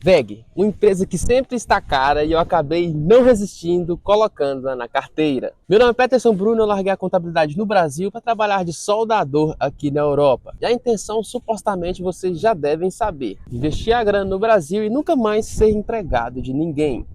WEG, uma empresa que sempre está cara e eu acabei não resistindo, colocando-a na carteira. Meu nome é Peterson Bruno, eu larguei a contabilidade no Brasil para trabalhar de soldador aqui na Europa. E a intenção, supostamente, vocês já devem saber: investir a grana no Brasil e nunca mais ser empregado de ninguém.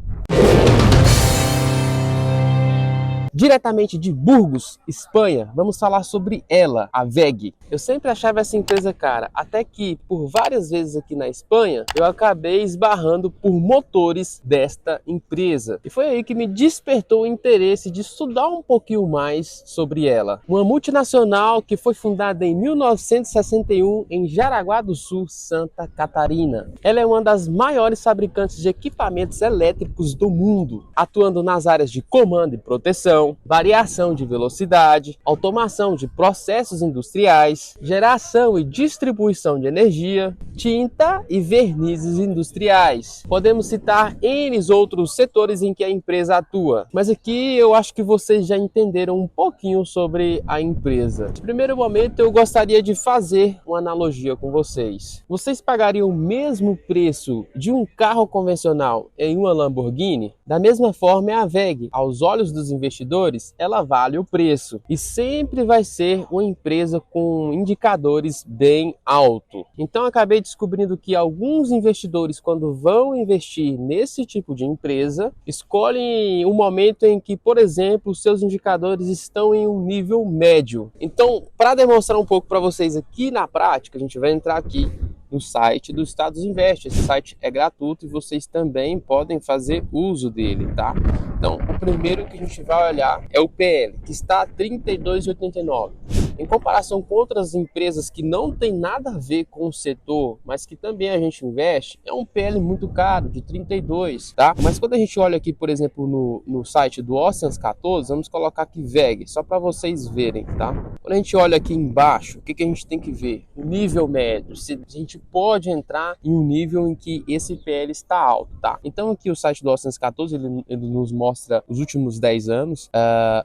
Diretamente de Burgos, Espanha, vamos falar sobre ela, a WEG. Eu sempre achava essa empresa cara, até que por várias vezes aqui na Espanha, eu acabei esbarrando por motores desta empresa. E foi aí que me despertou o interesse de estudar um pouquinho mais sobre ela. Uma multinacional que foi fundada em 1961 em Jaraguá do Sul, Santa Catarina. Ela é uma das maiores fabricantes de equipamentos elétricos do mundo, atuando nas áreas de comando e proteção, variação de velocidade, automação de processos industriais, geração e distribuição de energia, tinta e vernizes industriais. Podemos citar N outros setores em que a empresa atua, mas aqui eu acho que vocês já entenderam um pouquinho sobre a empresa. No primeiro momento, eu gostaria de fazer uma analogia com vocês. Vocês pagariam o mesmo preço de um carro convencional em uma Lamborghini? Da mesma forma é a WEG. Aos olhos dos investidores, ela vale o preço e sempre vai ser uma empresa com indicadores bem altos. Então acabei descobrindo que alguns investidores, quando vão investir nesse tipo de empresa, escolhem um momento em que, por exemplo, seus indicadores estão em um nível médio. Então, para demonstrar um pouco para vocês aqui na prática, a gente vai entrar aqui no site do Status Invest. Esse site é gratuito e vocês também podem fazer uso dele, tá? Então, o primeiro que a gente vai olhar é o PL, que está a 32,89. Em comparação com outras empresas que não tem nada a ver com o setor, mas que também a gente investe, é um PL muito caro, de 32, tá? Mas quando a gente olha aqui, por exemplo, no site do Oceans 14, vamos colocar aqui WEG, só para vocês verem, tá? Quando a gente olha aqui embaixo, o que a gente tem que ver? O nível médio, se a gente pode entrar em um nível em que esse PL está alto, tá? Então aqui o site do Oceans 14, ele nos mostra os últimos 10 anos.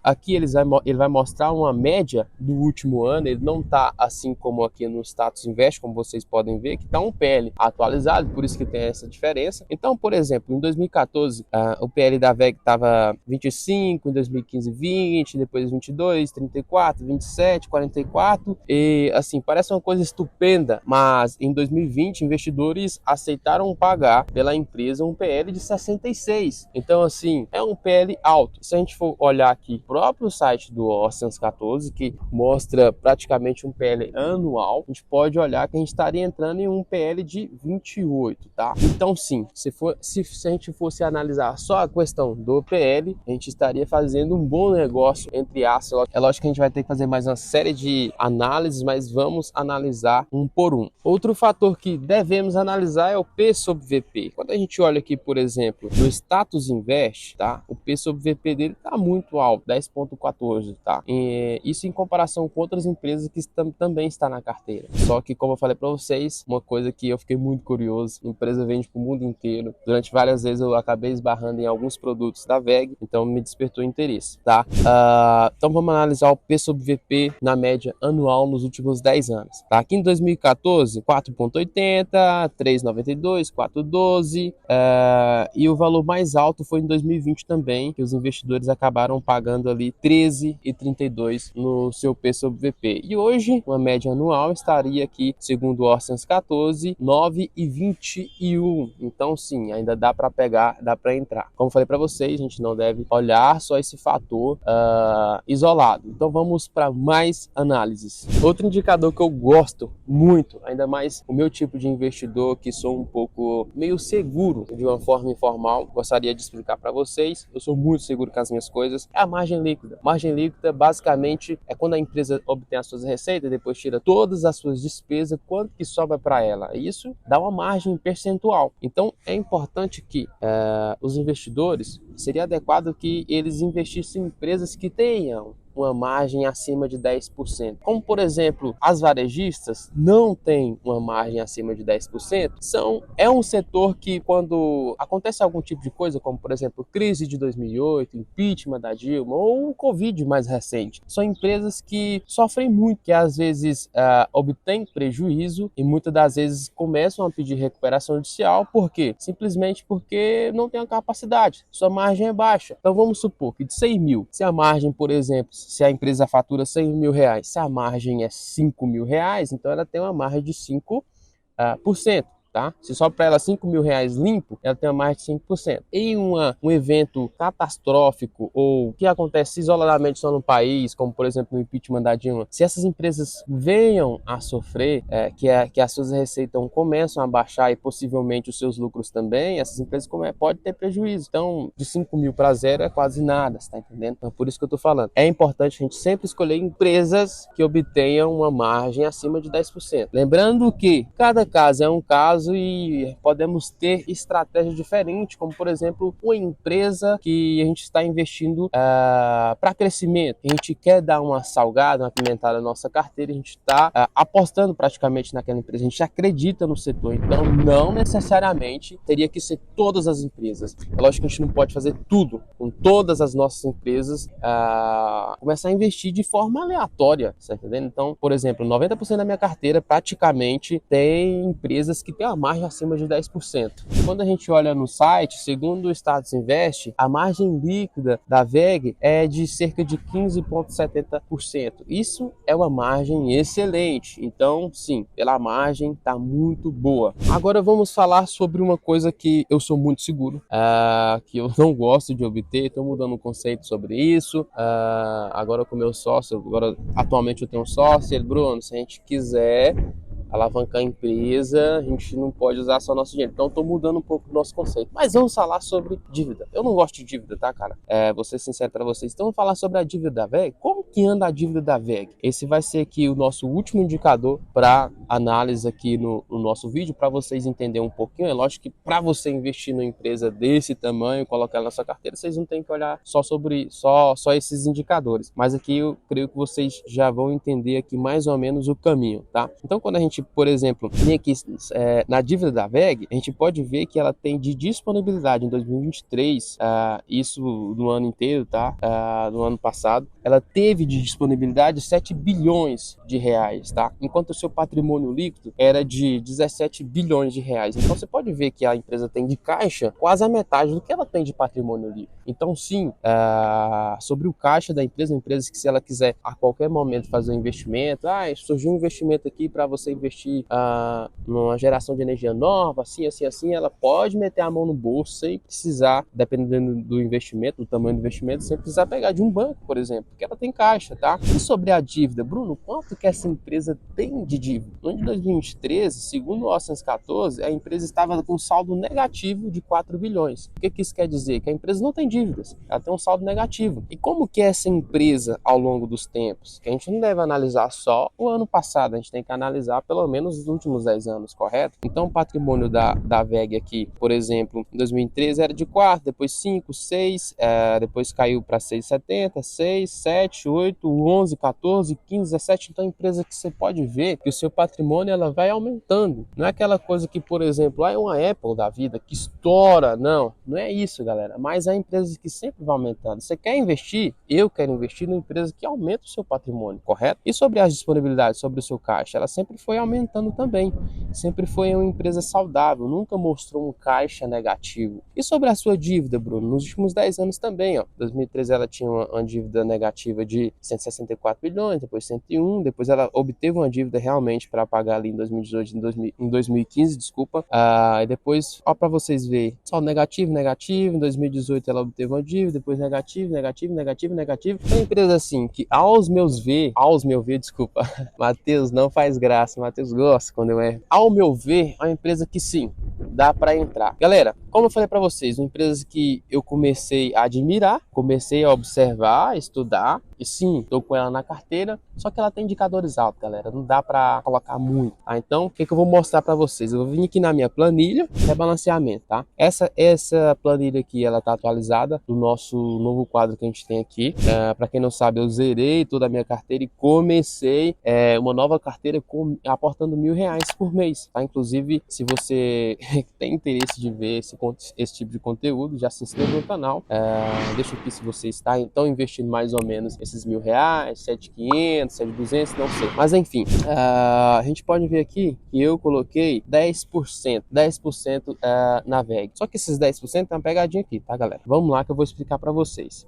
Aqui ele vai mostrar uma média do último ano. Ele não está assim como aqui no Status Invest, como vocês podem ver, que está um PL atualizado, por isso que tem essa diferença. Então, por exemplo, em 2014, o PL da WEG estava 25, em 2015 20, depois 22, 34, 27, 44, e assim, parece uma coisa estupenda, mas em 2020 investidores aceitaram pagar pela empresa um PL de 66. Então, assim, é um PL alto. Se a gente for olhar aqui o próprio site do Oceans 14, que mostra praticamente um PL anual, a gente pode olhar que a gente estaria entrando em um PL de 28, tá? Então, sim, se a gente fosse analisar só a questão do PL, a gente estaria fazendo um bom negócio, entre aspas. É lógico que a gente vai ter que fazer mais uma série de análises, mas vamos analisar um por um. Outro fator que devemos analisar é o P sobre VP. Quando a gente olha aqui, por exemplo, no Status Invest, tá? O P sobre VP dele está muito alto, 10,14, tá? Isso em comparação com outras empresas que também está na carteira. Só que, como eu falei para vocês, uma coisa que eu fiquei muito curioso, a empresa vende para o mundo inteiro. Durante várias vezes eu acabei esbarrando em alguns produtos da WEG, então me despertou interesse, tá? Então vamos analisar o P sobre VP na média anual nos últimos 10 anos, tá? Aqui em 2014, 4,80, 3,92, 4,12, e o valor mais alto foi em 2020 também, que os investidores acabaram pagando ali 13,32 no seu P sobre VP. E hoje, uma média anual estaria aqui, segundo o Oceans 14, 9,21. Então, sim, ainda dá para pegar, dá para entrar. Como falei para vocês, a gente não deve olhar só esse fator isolado. Então, vamos para mais análises. Outro indicador que eu gosto muito, ainda mais o meu tipo de investidor, que sou um pouco meio seguro de uma forma informal, gostaria de explicar para vocês. Eu sou muito seguro com as minhas coisas. É a margem líquida. Margem líquida, basicamente, é quando a empresa obtém as suas receitas, depois tira todas as suas despesas, quanto que sobra para ela. Isso dá uma margem percentual. Então, é importante que os investidores, seria adequado que eles investissem em empresas que tenham uma margem acima de 10%. Como, por exemplo, as varejistas não têm uma margem acima de 10%, é um setor que, quando acontece algum tipo de coisa, como, por exemplo, crise de 2008, impeachment da Dilma ou o Covid mais recente, são empresas que sofrem muito, que às vezes obtêm prejuízo e muitas das vezes começam a pedir recuperação judicial. Por quê? Simplesmente porque não tem a capacidade, sua margem é baixa. Então vamos supor que de 100 mil, se a margem, por exemplo, se a empresa fatura 100 mil reais, se a margem é 5 mil reais, então ela tem uma margem de 5%. Tá? Se só para ela 5 mil reais limpo, ela tem mais de 5%. Em um evento catastrófico ou que acontece isoladamente só no país, como por exemplo o impeachment da Dilma, se essas empresas venham a sofrer, que as suas receitas começam a baixar e possivelmente os seus lucros também, essas empresas podem ter prejuízo. Então, de 5 mil para zero é quase nada, você tá entendendo? Então, por isso que eu tô falando. É importante a gente sempre escolher empresas que obtenham uma margem acima de 10%. Lembrando que cada caso é um caso e podemos ter estratégias diferentes, como por exemplo uma empresa que a gente está investindo para crescimento, a gente quer dar uma salgada, uma pimentada na nossa carteira, a gente está apostando praticamente naquela empresa, a gente acredita no setor, então não necessariamente teria que ser todas as empresas. É lógico que a gente não pode fazer tudo com todas as nossas empresas, começar a investir de forma aleatória, tá entendendo? Então, por exemplo, 90% da minha carteira praticamente tem empresas que têm uma margem acima de 10%. Quando a gente olha no site, segundo o Status Invest, a margem líquida da VEG é de cerca de 15,70%. Isso é uma margem excelente. Então, sim, pela margem está muito boa. Agora vamos falar sobre uma coisa que eu sou muito seguro, que eu não gosto de obter. Estou mudando o conceito sobre isso. Agora com o meu sócio, atualmente eu tenho um sócio, ele, Bruno, se a gente quiser alavancar a empresa, a gente não pode usar só nosso dinheiro. Então, estou mudando um pouco o nosso conceito. Mas vamos falar sobre dívida. Eu não gosto de dívida, tá, cara? Vou ser sincero para vocês. Então, vamos falar sobre a dívida da VEG. Como que anda a dívida da VEG? Esse vai ser aqui o nosso último indicador para análise aqui no nosso vídeo, para vocês entenderem um pouquinho. É lógico que para você investir numa empresa desse tamanho, colocar ela na sua carteira, vocês não tem que olhar só esses indicadores. Mas aqui eu creio que vocês já vão entender aqui mais ou menos o caminho, tá? Então, quando a gente, por exemplo, vem aqui na dívida da VEG, a gente pode ver que ela tem de disponibilidade em 2023, isso no ano inteiro, tá? No ano passado, ela teve de disponibilidade 7 bilhões de reais, tá? Enquanto o seu patrimônio líquido era de 17 bilhões de reais. Então você pode ver que a empresa tem de caixa quase a metade do que ela tem de patrimônio líquido. Então sim, sobre o caixa da empresa, uma empresa que se ela quiser a qualquer momento fazer um investimento, surgiu um investimento aqui para você investir numa geração de energia nova, assim, ela pode meter a mão no bolso sem precisar, dependendo do investimento, do tamanho do investimento, sem precisar pegar de um banco, por exemplo, porque ela tem caixa, tá? E sobre a dívida, Bruno, quanto que essa empresa tem de dívida? No ano de 2013, segundo o Oceans 14, a empresa estava com saldo negativo de 4 bilhões. O que isso quer dizer? Que a empresa não tem dívidas, ela tem um saldo negativo. E como que é essa empresa ao longo dos tempos? Que a gente não deve analisar só o ano passado, a gente tem que analisar pelo menos os últimos 10 anos, correto? Então o patrimônio da VEG aqui, por exemplo, em 2013 era de 4, depois 5, 6, depois caiu para 6,70, 6, 7, 8, 11, 14, 15, 17. Então, empresa que você pode ver que o seu patrimônio ela vai aumentando. Não é aquela coisa que, por exemplo, é uma Apple da vida que estoura. Não é isso, galera. Mas é empresa que sempre vai aumentando. Você quer investir? Eu quero investir numa empresa que aumenta o seu patrimônio, correto? E sobre as disponibilidades, sobre o seu caixa, ela sempre foi aumentando também. Sempre foi uma empresa saudável, nunca mostrou um caixa negativo. E sobre a sua dívida, Bruno? Nos últimos 10 anos também, ó. Em 2013 ela tinha uma dívida negativa de 164 bilhões, depois 101, depois ela obteve uma dívida realmente para pagar ali em 2018, em 2015, desculpa. E depois, ó, para vocês verem, só negativo, em 2018 ela obteve uma dívida, depois negativo. Uma empresa assim, que aos meu ver, desculpa, Matheus não faz graça, Matheus gosta quando eu erro. Ao meu ver, é uma empresa que sim, dá para entrar. Galera, como eu falei para vocês, uma empresa que eu comecei a admirar, comecei a observar, estudar, e sim, estou com ela na carteira. Só que ela tem indicadores altos, galera, não dá para colocar muito, tá? Então, o que que eu vou mostrar para vocês? Eu vou vir aqui na minha planilha, rebalanceamento, tá? Essa planilha aqui, ela tá atualizada do nosso novo quadro que a gente tem aqui. Para quem não sabe, eu zerei toda a minha carteira e comecei uma nova carteira aportando R$ 1.000 por mês, tá? Inclusive, se você tem interesse de ver esse tipo de conteúdo, já se inscreva no canal. Deixa aqui se você está então investindo mais ou menos esses R$ 1.000, 7.500, 7.200, não sei. Mas enfim, a gente pode ver aqui que eu coloquei 10% na VEG. Só que esses 10% tem uma pegadinha aqui, tá, galera? Vamos lá que eu vou explicar para vocês.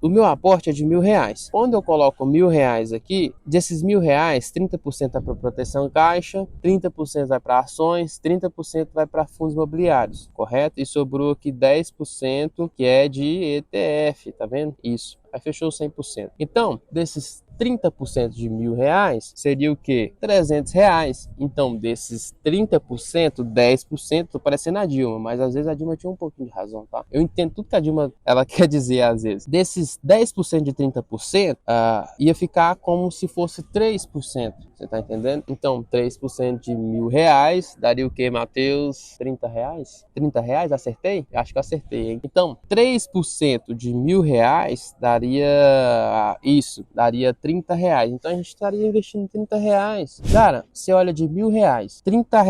O meu aporte é de R$ 1.000. Quando eu coloco R$ 1.000 aqui, desses R$ 1.000, 30% é para proteção caixa, 30% vai para ações, 30% vai para fundos imobiliários, correto? E sobrou aqui 10% que é de ETF, tá vendo? Isso. Aí fechou 100%. Então, desses 30% de R$ 1.000 seria o quê? R$ 300. Então, desses 30%, 10%, tô parecendo a Dilma, mas às vezes a Dilma tinha um pouquinho de razão, tá? Eu entendo tudo que a Dilma ela quer dizer às vezes. Desses 10% de 30%, ia ficar como se fosse 3%. Você tá entendendo? Então, 3% de R$ 1.000 daria o quê, Matheus? R$ 30? R$ 30? Acertei? Acho que acertei, hein? Então, 3% de R$ 1.000 daria R$ 30. Então a gente estaria investindo R$ 30. Cara, você olha de R$ 1.000, R$ 30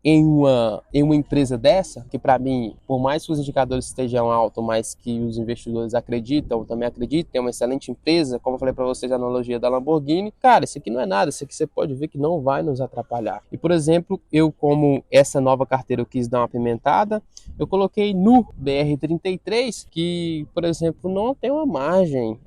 em uma empresa dessa, que para mim, por mais que os indicadores estejam altos, mas que os investidores acreditam, também acreditam, é uma excelente empresa, como eu falei para vocês a analogia da Lamborghini, cara, isso aqui não é nada, isso aqui você pode ver que não vai nos atrapalhar. E por exemplo, eu como essa nova carteira eu quis dar uma apimentada, eu coloquei no BR33, que, por exemplo, não tem uma margem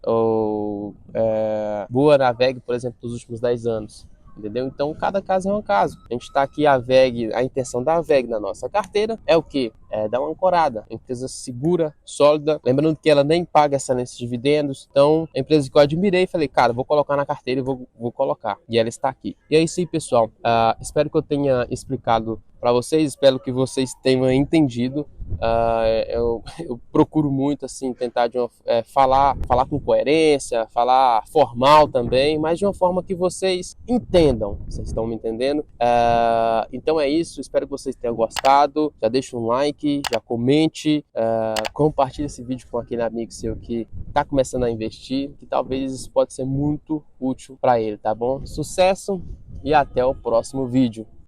boa na VEG, por exemplo, dos últimos 10 anos. Entendeu? Então, cada caso é um caso. A gente está aqui, a intenção da VEG na nossa carteira é o quê? É dar uma ancorada. Uma empresa segura, sólida. Lembrando que ela nem paga excelentes dividendos. Então, a empresa que eu admirei, e falei, cara, vou colocar na carteira e vou colocar. E ela está aqui. E é isso aí, pessoal. Espero que eu tenha explicado para vocês, espero que vocês tenham entendido. Eu procuro muito assim tentar falar com coerência, falar formal também, mas de uma forma que vocês entendam. Vocês estão me entendendo? Então é isso, espero que vocês tenham gostado. Já deixa um like, já comente, compartilhe esse vídeo com aquele amigo seu que está começando a investir, que talvez isso pode ser muito útil para ele, tá bom? Sucesso e até o próximo vídeo.